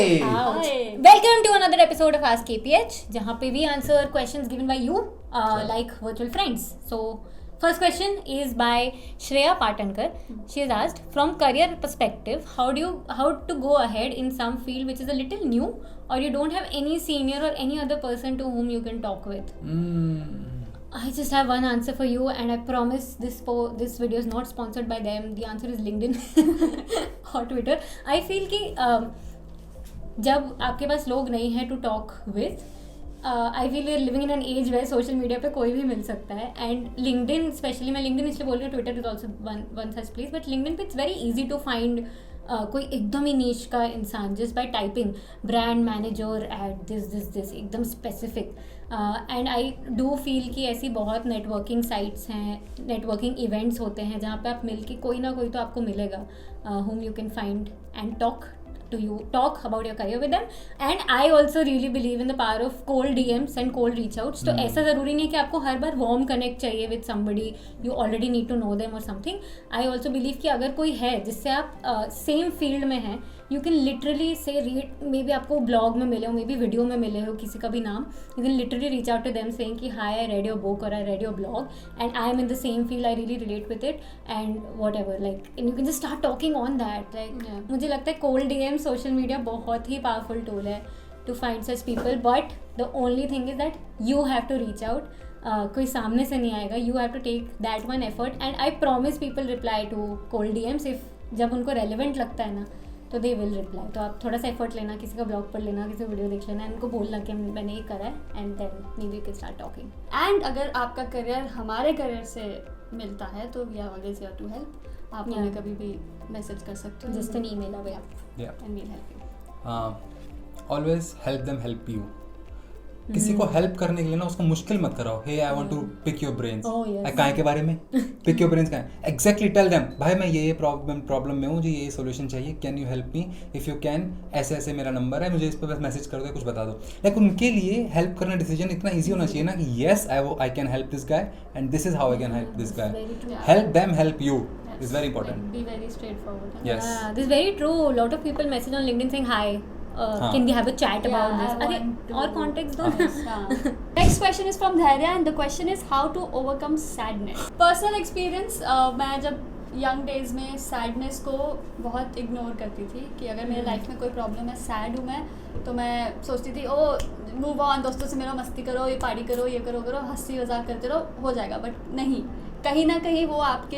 Hi. Welcome to another episode of Ask KPH, जहाँ पे we answer questions given by you, like virtual friends. So, first question is by Shreya Patankar. She has asked, from career perspective, how to go ahead in some field which is a little new, or you don't have any senior or any other person to whom you can talk with. I just have one answer for you, and I promise this video is not sponsored by them. The answer is LinkedIn or Twitter. I feel कि जब आपके पास लोग नहीं है to talk with, I feel we are living in an age way social media पे कोई भी मिल सकता है. एंड लिंक्डइन स्पेशली, मैं लिंक्डइन इसलिए बोल रही हूँ, Twitter is also one such place, but LinkedIn पे it's very easy to find कोई एकदम ही नीश का इंसान just by typing brand manager at this एकदम specific. And I do feel कि ऐसी बहुत नेटवर्किंग साइट्स हैं, नेटवर्किंग इवेंट्स होते हैं जहाँ पे आप मिल के कोई ना कोई तो आपको मिलेगा whom you can find and talk about your career with them. And I also really believe in the power of cold DMs and cold reach outs. तो ऐसा ज़रूरी नहीं है कि आपको हर बार warm connect चाहिए with somebody, you already need to know them or something. I also believe कि अगर कोई है जिससे आप same field में हैं, you can literally say maybe आपको blog में मिले हो, maybe video में मिले हो किसी का भी नाम, you can literally reach out to them saying कि hi, I read your book or I read your blog and I am in the same field, I really relate with it and whatever, like, and you can just start talking on that. Like, मुझे लगता है cold DM social media बहुत ही powerful tool है to find such people, but the only thing is that you have to reach out. कोई सामने से नहीं आएगा, you have to take that one effort. And I promise people reply to cold DMs if जब उनको relevant लगता है ना तो दे विल रिप्लाई. तो आप थोड़ा सा एफर्ट लेना, किसी का ब्लॉग पढ़ लेना, किसी वीडियो देख लेना, उनको बोलना कि मैंने ये करा है and then may be you can start talking. And अगर आपका करियर हमारे करियर से मिलता है तो we are always here to help. आप हमें कभी भी मैसेज कर सकते हो, just an email away and we'll help you. Always help them help you. किसी को हेल्प करने के लिए ना उसको मुश्किल मत कराओ. Hey I want to pick your brains. काय के बारे में पिक योर ब्रेन्स का एग्जैक्टली टेल देम, भाई मैं ये प्रॉब्लम में हूँ, मुझे ये सोल्यूशन चाहिए, can you help me, if you can, ऐसे ऐसे मेरा नंबर है, मुझे इस पर बस मैसेज कर दो, कुछ बता दो. लाइक उनके लिए हेल्प करना डिसीजन इतना ईजी होना चाहिए ना कि yes I can help this guy and this is how I can help this guy. Help them help you is very important. Be very straightforward. Yes. This is very true. A lot of people message on LinkedIn saying hi. Can we have a chat about this? अरे और context दो. Next question is from Dhairya and the question is how to overcome sadness. Personal experience, मैं जब young days में sadness को बहुत ignore करती थी कि अगर मेरे लाइफ में कोई प्रॉब्लम है, सैड हूँ मैं, तो मैं सोचती थी ओ मूव ऑन, दोस्तों से मिलो, मस्ती करो, ये पार्टी करो, ये करो, हंसी मजाक करते रहो, हो जाएगा. बट नहीं, कहीं ना कहीं वो आपके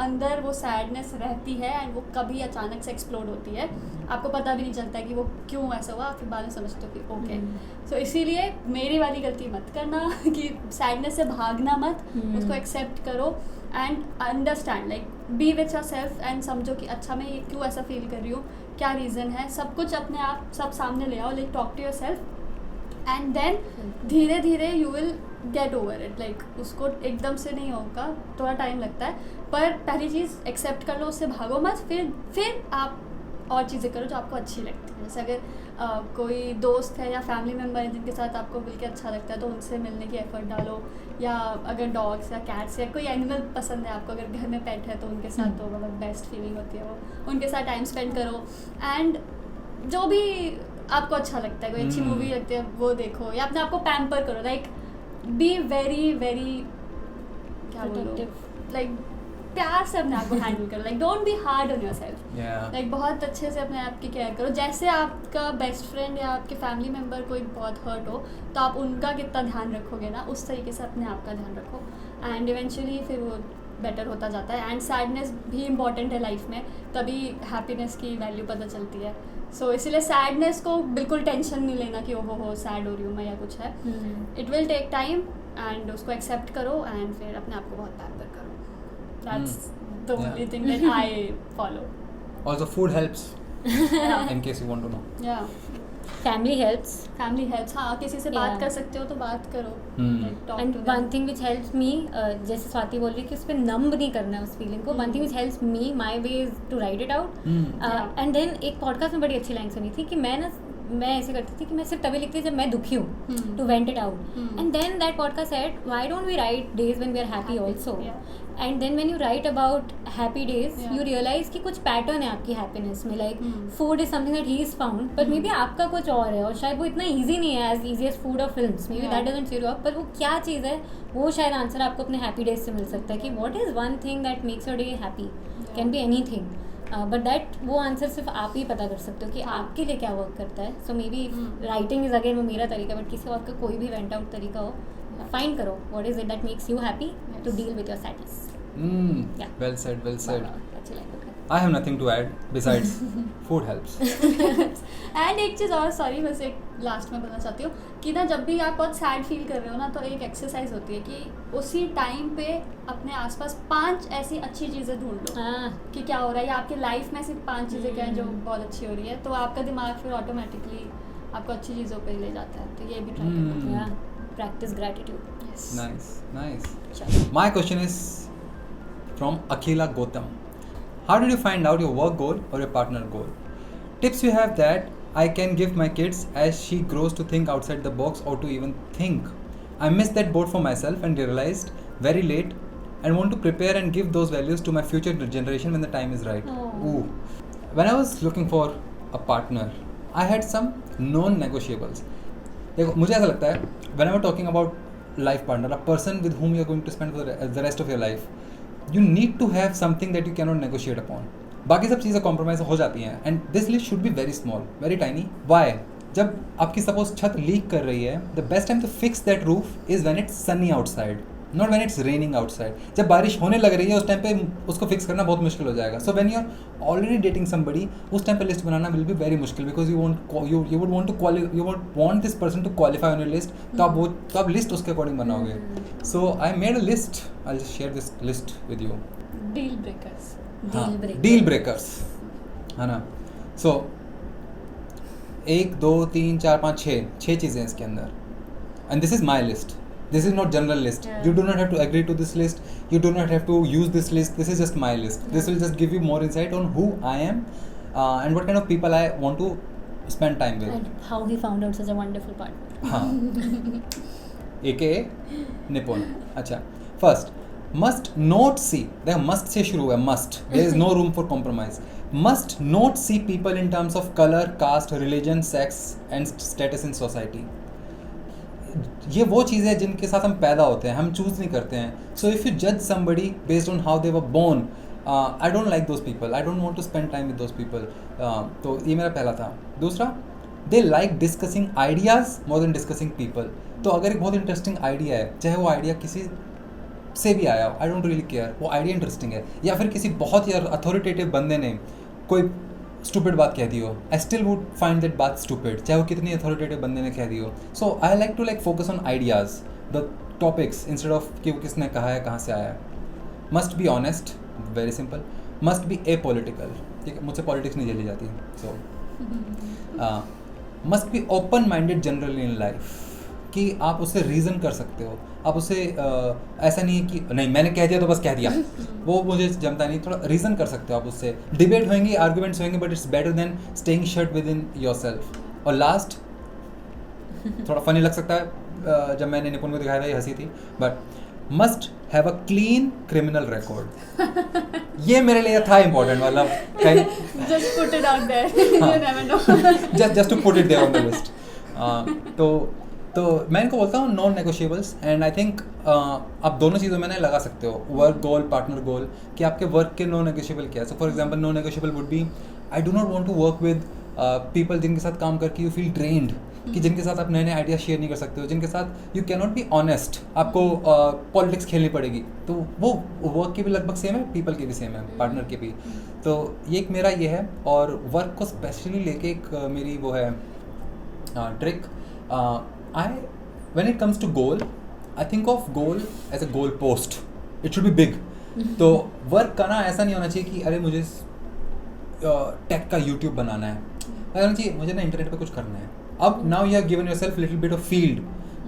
अंदर वो सैडनेस रहती है एंड वो कभी अचानक से एक्सप्लोड होती है, आपको पता भी नहीं चलता कि वो क्यों ऐसा हुआ, फिर बाद में समझते हो कि ओके. सो इसीलिए मेरी वाली गलती मत करना कि सैडनेस से भागना मत, उसको एक्सेप्ट करो and understand, like B with your self and समझो कि अच्छा मैं ये क्यों ऐसा फील कर रही हूँ, क्या रीज़न है, सब कुछ अपने आप सब सामने ले आओ, like talk to yourself and then धीरे धीरे you will get over it. Like उसको एकदम से नहीं होगा, थोड़ा टाइम लगता है, पर पहली चीज़ एक्सेप्ट कर लो, उससे भागो मत, फिर आप और चीज़ें करो जो आपको अच्छी लगती है. जैसे अगर कोई दोस्त है या फैमिली मेम्बर है जिनके साथ आपको मिलकर अच्छा लगता है तो उनसे मिलने की एफर्ट डालो, या अगर डॉग्स या कैट्स या कोई एनिमल पसंद है आपको, अगर घर में पेट है तो उनके साथ तो मतलब बेस्ट फीलिंग होती है वो, उनके साथ टाइम स्पेंड करो. एंड जो भी आपको अच्छा लगता है, कोई अच्छी मूवी लगती है वो देखो, या अपने आप को पैम्पर करो. लाइक बी वेरी वेरी क्या बोलो, लाइक प्यार से अपने आप को हैंडल करो. Like don't be hard on your self. Like बहुत अच्छे से अपने आप की केयर करो. जैसे आपका बेस्ट फ्रेंड या आपके फैमिली मेम्बर कोई बहुत हर्ट हो तो आप उनका कितना ध्यान रखोगे ना, उस तरीके से अपने आप का ध्यान रखो एंड इवेंचुअली फिर वो बेटर होता जाता है. एंड सैडनेस भी इम्पॉर्टेंट है लाइफ में, तभी हैप्पीनेस की वैल्यू पता चलती है. सो इसीलिए सैडनेस को बिल्कुल टेंशन नहीं लेना कि ओहो हो सैड हो रही हूँ मैं या कुछ है. It will take time and उसको एक्सेप्ट करो एंड फिर अपने आप को बहुत पैम्पर करो. That's the only thing that I follow. Also food helps. In case you want to know. Yeah. Family helps. हाँ, किसी से बात कर सकते हो तो बात करो. And one thing which helps me, जैसे स्वाति बोल रही है कि उस पर नंब नहीं करना है उस फीलिंग को. One thing which helps me, my way is to write it out. And then एक पॉडकास्ट में बड़ी अच्छी लाइन सुनी थी कि मैं ना मैं ऐसे करती थी कि मैं सिर्फ तभी लिखती थी जब मैं दुखी हूँ, to vent it out. And then that podcast said why don't we write days when we are happy also. And then when you write about happy days you realise कि कुछ पैटर्न है आपकी हैप्पीनेस में. Like food is something that he is found, but maybe आपका कुछ और है, और शायद वो इतना ईजी नहीं है एज ईजी एज फूड और films. May be that doesn't cheer you up, पर वो क्या चीज़ है वो शायद आंसर आपको अपने हैप्पी डेज से मिल सकता है कि what is one thing that makes your day happy. Can be any thing, but that वो आंसर सिर्फ आप ही पता कर सकते हो कि आपके लिए क्या वर्क करता है. So maybe writing is again वो मेरा तरीका, बट किसी और का कोई भी वेंट आउट तरीका हो, फाइंड करो what is it that makes you happy to deal with your sadness. Well said, well said. अच्छी लाइन है. I have nothing to add besides food helps. And एक चीज़ और, सॉरी बस एक लास्ट में बोलना चाहती हूँ कि ना जब भी आप बहुत सैड फील कर रहे हो ना, तो एक एक्सरसाइज होती है कि उसी टाइम पे अपने आसपास 5 ऐसी अच्छी चीज़ें ढूंढ लो कि क्या हो रहा है, या आपकी लाइफ में सिर्फ 5 चीज़ें क्या हैं जो बहुत अच्छी हो रही है, तो आपका दिमाग फिर ऑटोमेटिकली आपको अच्छी चीज़ों पे ले जाता है. तो ये भी ट्राई करना. Practice gratitude. Nice. My question is from Akhila Gautam. How did you find out your work goal or your partner goal? Tips you have that I can give my kids as she grows to think outside the box or to even think. I missed that boat for myself and realized very late and want to prepare and give those values to my future generation when the time is right. Ooh. When I was looking for a partner, I had some non-negotiables. देखो मुझे ऐसा लगता है when I'm talking about life partner, a person with whom you're going to spend for the rest of your life, you need to have something that you cannot negotiate upon. बाकी सब चीज़ें compromise हो जाती हैं and this list should be very small, very tiny. Why? जब आपकी suppose छत leak कर रही है, the best time to fix that roof is when it's sunny outside, not when it's raining outside. जब बारिश होने लग रही है उस टाइम पे उसको फिक्स करना बहुत मुश्किल हो जाएगा. So when you are already dating somebody, उस टाइम पे लिस्ट बनाना विल बी वेरी मुश्किल because you would want this person to qualify on your list. तो आप लिस्ट उसके अकॉर्डिंग बनाओगे. So I made a list, I will share this list with you. Deal breakers. Deal breakers है ना. सो 1 2 3 4 5 6 चीज़ें इसके अंदर, and this is my list. This is not general list. You do not have to agree to this list. You do not have to use this list. This is just my list. This will just give you more insight on who I am and what kind of people I want to spend time with. And how he found out such a wonderful partner. हाँ. AKA निपुण. अच्छा. First, must not see. देखो must से शुरू है. Must. There is no room for compromise. Must not see people in terms of color, caste, religion, sex and status in society. ये वो चीज़ें हैं जिनके साथ हम पैदा होते हैं, हम चूज़ नहीं करते हैं. सो इफ़ यू जज somebody based on how they were born, I don't like those people, I don't want to spend time with those people. तो ये मेरा पहला था. दूसरा, they like discussing ideas more than discussing people. तो अगर एक बहुत इंटरेस्टिंग आइडिया है, चाहे वो आइडिया किसी से भी आया, आई डोंट रियली केयर, वो आइडिया इंटरेस्टिंग है, या फिर किसी बहुत ही अथॉरिटेटिव बंदे ने कोई स्टूपिड बात कह दी हो, I still would find that बात स्टूपिड, चाहे वो कितनी अथॉरिटेटिव बंदे ने कह दी हो. So I like to focus on ideas, the topics, instead of कि वो किसने कहा है, कहाँ से आया है. Must be honest, very simple. Must be apolitical, ठीक है, मुझसे पॉलिटिक्स नहीं झेली जाती. So must be open minded generally in life, कि आप उससे रीज़न कर सकते हो. आप उसे ऐसा नहीं है कि नहीं मैंने कह दिया तो बस कह दिया, वो मुझे जमता नहीं. थोड़ा रीज़न कर सकते हो आप उससे. डिबेट होंगी, आर्गूमेंट्स होंगे, but it's better than staying shut with in your self. और लास्ट, थोड़ा फनी लग सकता है, जब मैंने निपुण को दिखाया था ये हंसी थी, but must have a clean criminal record. ये मेरे लिए था इंपॉर्टेंट, मतलब just put it out there, you never know, just to put it there on the list. तो मैं इनको बोलता हूँ non negotiables. And I think आप दोनों चीज़ों में ना लगा सकते हो, वर्क गोल, पार्टनर गोल, कि आपके वर्क के नॉन नेगोशिएबल क्या है. So for example, non negotiable would be, I do not want to work with people जिनके साथ काम करके यू फील ड्रेन्ड, कि जिनके साथ आप नए नए आइडिया शेयर नहीं कर सकते हो, जिनके साथ you can not be honest, आपको पॉलिटिक्स खेलनी पड़ेगी. तो वो वर्क की भी लगभग सेम है, पीपल की भी सेम है, पार्टनर की भी. तो ये एक मेरा ये है. और वर्क को स्पेशली लेके एक मेरी वो है trick. When it comes to goal, I think of goal as a goal post. It should be big. तो वर्क का ना ऐसा नहीं होना चाहिए कि अरे मुझे टेक का यूट्यूब बनाना है, ऐसा होना चाहिए मुझे ना इंटरनेट पे कुछ करना है. अब now you have given yourself little bit of field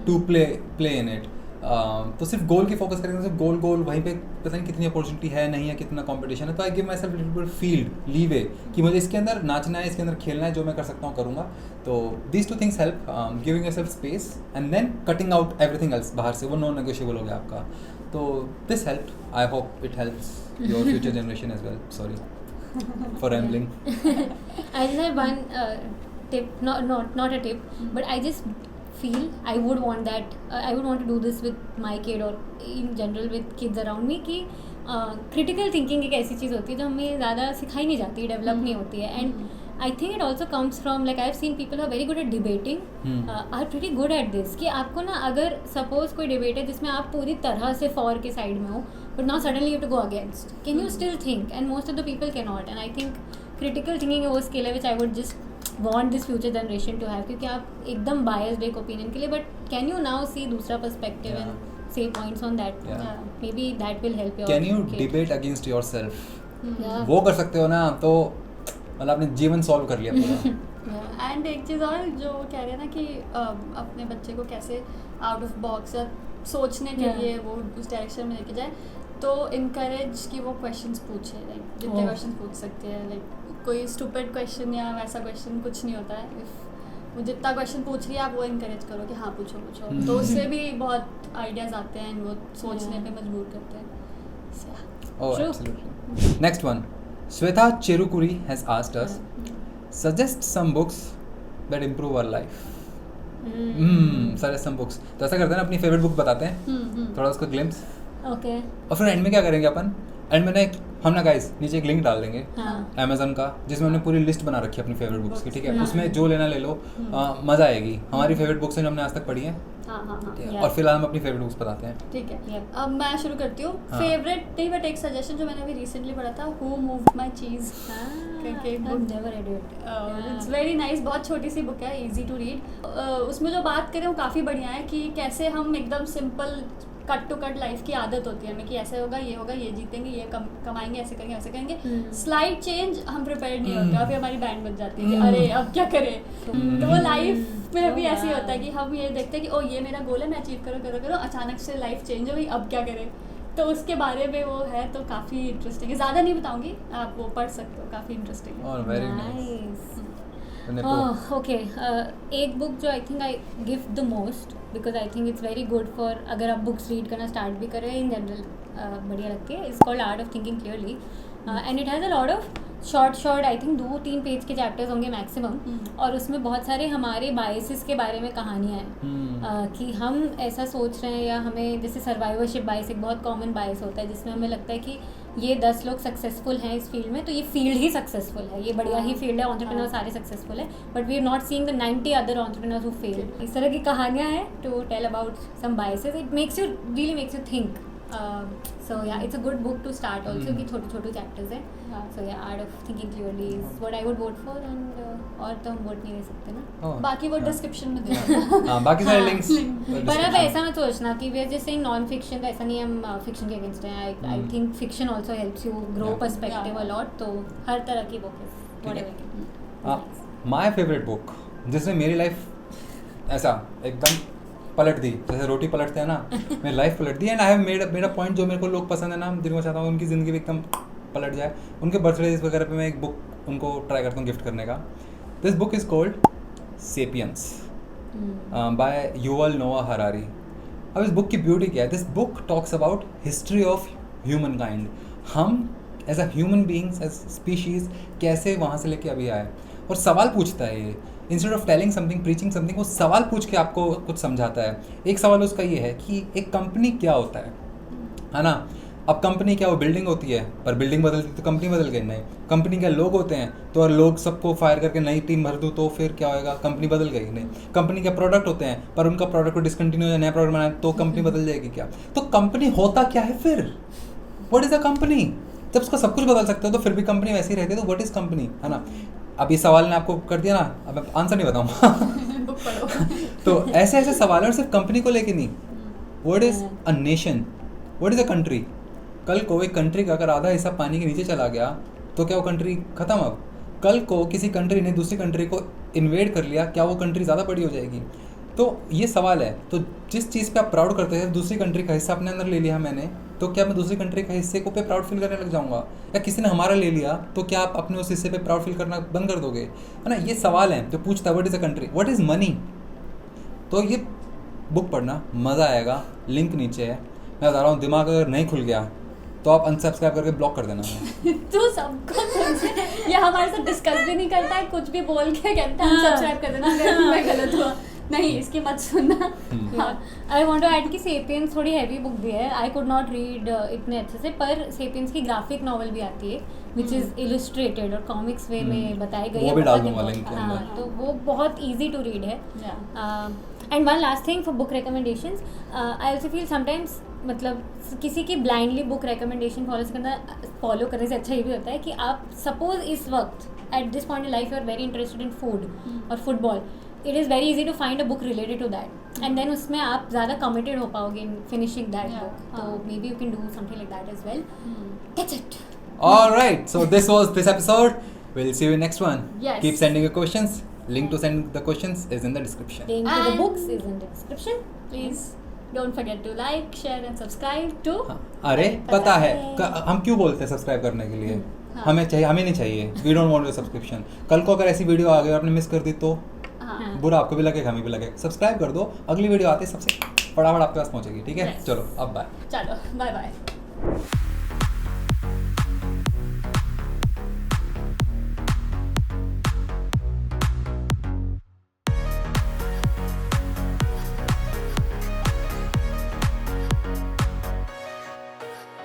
to play in it. तो सिर्फ गोल की फोकस करेंगे, सिर्फ गोल वहीं पे पता नहीं कितनी अपॉर्चुनिटी है नहीं है, कितना कंपटीशन है, तो I give my self little bit field leeway कि मुझे इसके अंदर नाचना है, इसके अंदर खेलना है, जो मैं कर सकता हूँ करूँगा. तो these two things help, giving your self space and then cutting out everything else बाहर से, वो नॉन नेगोशिएबल हो गया आपका. तो this help, I hope it helps your future generation as well. Sorry for rambling. I just have one tip, not a tip, but I just feel I would want that. I would want to do this with my kid or in general with kids around me कि critical thinking एक ऐसी चीज़ होती है जो हमें ज़्यादा सिखाई नहीं जाती, डेवलप नहीं होती है. And I think it also comes from like I have seen people are very good at debating, are pretty good at this कि आपको ना अगर सपोज कोई डिबेट है जिसमें आप पूरी तरह से फॉर के साइड में हो but now suddenly you to go against, can you still think? And most of the people cannot. And I think critical thinking वो स्किल है which I would just want this future generation to have, क्योंकि आप एकदम biased एक opinion के लिए, but can you now see दूसरा perspective and say points on that? Maybe that will help your Can you kid. debate against yourself? Yeah. वो कर सकते हो ना, तो मतलब आपने जीवन सॉल्व कर लिया पूरा. एंड एक चीज़ और जो कह रहे हैं ना कि अपने बच्चे को कैसे आउट ऑफ बॉक्स या सोचने के लिए वो उस डायरेक्शन में लेके जाए, तो इनकरेज कि वो क्वेश्चंस पूछे, लाइक जितने क्वेश्चन पूछ सकते हैं. लाइक कोई स्टूपिड क्वेश्चन या वैसा क्वेश्चन कुछ नहीं होता है. इफ वो जितना क्वेश्चन पूछ रही है आप वो इनकरेज करो कि हाँ पूछो, तो उससे भी बहुत आइडियाज़ आते हैं एंड वो सोचने पे मजबूर करते हैं. Oh, absolutely. Next one. Sweta Cherukuri has asked us, suggest some books that improve our life. Suggest some books. तो ऐसा करते हैं ना, अपनी फेवरेट बुक बताते हैं, थोड़ा उसका ग्लिम्स, Okay. और फिर एंड में क्या करेंगे अपन, एंड में हम ना गाइस नीचे एक लिंक डाल देंगे अमेजन का, जिसमें हमने पूरी लिस्ट बना रखी है अपनी फेवरेट बुक्स की, ठीक है. उसमें जो लेना ले लो, मज़ा आएगी. हमारी फेवरेट बुक्स हैं जो हमने आज तक पढ़ी हैं. हाँ. और फिलहाल हम अपनी फेवरेट बुक्स बताते हैं. ठीक है. अब मैं शुरू करती हूँ. हाँ. फेवरेट नहीं बट एक सजेशन जो मैंने अभी रिसेंटली पढ़ा था, हु मूव्ड माई चीज़ करके एक book. Never read it. It's very nice. बहुत छोटी सी बुक है, इजी टू रीड. उसमें जो बात करें वो काफ़ी बढ़िया है कि कैसे हम एकदम simple cut to cut life की आदत होती है हमें कि ऐसे होगा, ये जीतेंगे, ये कमाएंगे, ऐसे करेंगे, ऐसे करेंगे. स्लाइड चेंज हम प्रिपेयर्ड नहीं होते और फिर हमारी बैंड बज जाती है कि अरे अब क्या करें. तो वो लाइफ में भी ऐसे ही होता है कि हम ये देखते हैं कि ओ ये मेरा गोल है, मैं अचीव करो, अचानक से लाइफ चेंज हो गई, अब क्या करें. तो उसके बारे में वो है, तो काफ़ी इंटरेस्टिंग है. ज़्यादा नहीं बताऊंगी, आप वो पढ़ सकते हो, काफ़ी इंटरेस्टिंग है. Very Nice. नाइस. ओके. एक बुक जो I think I give the most because I think it's very good for अगर आप बुक्स रीड करना स्टार्ट भी करें इन जनरल, बढ़िया लगती है. It's called art of thinking clearly and it has a lot of short I think 2-3 page के chapters होंगे मैक्सिमम. और उसमें बहुत सारे हमारे बायसेस के बारे में कहानियाँ हैं कि हम ऐसा सोच रहे हैं, या हमें जैसे सर्वाइवरशिप बायस एक बहुत कॉमन बायस होता है जिसमें हमें लगता है कि ये 10 लोग सक्सेसफुल हैं इस फील्ड में, तो ये फील्ड ही सक्सेसफुल है, ये बढ़िया ही फील्ड है, एंटरप्रेन्योर सारे सक्सेसफुल है, but we are not seeing the 90 other entrepreneurs who fail. इस तरह की कहानियाँ हैं to tell about some biases. It really makes you think. So yeah, it's a good book to start also कि छोटे chapters हैं. So yeah, Art of Thinking Clearly is what I would vote for and और तो हम vote नहीं दे सकते ना. बाकी वो डिस्क्रिप्शन में दे. हाँ, बाकी सारे लिंक्स. पर अब ऐसा मत सोचना कि we are just saying non fiction, तो ऐसा नहीं हम फिक्शन के अगेंस्ट हैं. I think fiction also helps you grow perspective a lot. तो हर तरह की बुक है, व्हाटएवर. माय फेवरेट बुक जिसने मेरी लाइफ ऐसा एकदम पलट दी, जैसे रोटी पलटते हैं ना, मेरी लाइफ पलट दी. And I have made a point, जो मेरे को लोग पसंद है ना, जिनको चाहता हूँ उनकी ज़िंदगी भी एकदम पलट जाए, उनके बर्थडे वगैरह पे मैं एक बुक उनको ट्राई करता हूँ गिफ्ट करने का. This book is called Sapiens by Yuval Noah Harari. अब इस बुक की ब्यूटी क्या है? This book talks about history of humankind. हम as a human beings, as species कैसे वहाँ से लेके अभी आए, और सवाल पूछता है ये. Instead of telling something, preaching something, वो सवाल पूछ के आपको कुछ समझाता है. एक सवाल उसका ये है कि एक कंपनी क्या होता है ना. अब कंपनी क्या, वो बिल्डिंग होती है, पर बिल्डिंग बदलती तो कंपनी बदल गई. नहीं, कंपनी क्या, लोग होते हैं, तो और लोग सबको फायर करके नई टीम भर दूँ तो फिर क्या होएगा, कंपनी बदल गई. नहीं, कंपनी के प्रोडक्ट होते हैं, पर उनका प्रोडक्ट को डिसकंटिन्यू या नया प्रोडक्ट बनाए तो कंपनी बदल जाएगी क्या. तो कंपनी होता क्या है फिर? What is a company? जब उसका सब कुछ बदल सकते हो तो फिर भी कंपनी वैसी रहती है, तो व्हाट इज़ कंपनी, है ना. अब ये सवाल ने आपको कर दिया ना, अब मैं आंसर नहीं बताऊँगा. तो ऐसे ऐसे सवाल और सिर्फ कंपनी को लेके नहीं. What is a nation, what is a country. कल को एक कंट्री का अगर आधा हिस्सा पानी के नीचे चला गया तो क्या वो कंट्री ख़त्म. अब कल को किसी कंट्री ने दूसरी कंट्री को इन्वेड कर लिया, क्या वो कंट्री ज़्यादा बड़ी हो जाएगी. तो ये सवाल है, तो जिस चीज़ पे आप प्राउड करते हैं, दूसरी कंट्री का हिस्सा अपने अंदर ले लिया मैंने, तो क्या मैं दूसरी कंट्री के हिस्से को पे प्राउड फील करने लग जाऊंगा? या किसी ने हमारा ले लिया तो क्या आप अपने उस हिस्से पे प्राउड फील करना बंद कर दोगे? है ना, ये सवाल है जो पूछता है what is a country, what is money. तो ये बुक पढ़ना, मज़ा आएगा, लिंक नीचे है। मैं बता रहा हूँ, दिमाग अगर नहीं खुल गया तो आप अनसब्सक्राइब करके ब्लॉक कर देना। तू सबको तुमसे ये हमारे साथ डिस्कस भी नहीं करता है, कुछ भी बोल के कहता है सब्सक्राइब कर देना, मैं गलत हुआ नहीं, इसकी मत सुनना। आई वांट टू ऐड कि सेपियंस थोड़ी हैवी बुक भी है, आई कुड नॉट रीड इतने अच्छे से, पर सेपियंस की ग्राफिक नॉवल भी आती है विच इज़ इलस्ट्रेटेड और कॉमिक्स वे में बताई गई है, वो भी डाल बहुत दूंगा लिंक के हाँ, अंदर। तो वो बहुत ईजी टू रीड है। And one last thing for book recommendations, I also feel sometimes, मतलब किसी की ब्लाइंडली बुक रिकमेंडेशन फॉलो करने से अच्छा ये भी होता है कि आप सपोज इस वक्त at this point in life you are very interested in food और football, it is very easy to find a book related to that, and then उसमें आप ज़्यादा कमिटेड हो पाओगे इन फिनिशिंग दैट बुक, तो may B you can do something like that as well. That's it. All right, so this was this episode. We'll see you in next one. Yes. Keep sending your questions. Link to send the questions is in the description. Link to the And- books is in the description. Please don't forget to like share and subscribe to. हाँ, अरे पता है हम क्यों बोलते हैं subscribe करने के लिए? हाँ। हमें नहीं चाहिए, we don't want your subscription. कल को अगर ऐसी वीडियो आ गई और आपने मिस कर दी तो हाँ बुरा आपको भी लगेगा, हमें भी लगेगा। सब्सक्राइब कर दो, अगली वीडियो आते सबसे फटाफट आपके पास पहुंचेगी। ठीक है, Yes. चलो अब बाय। चलो बाय बाय।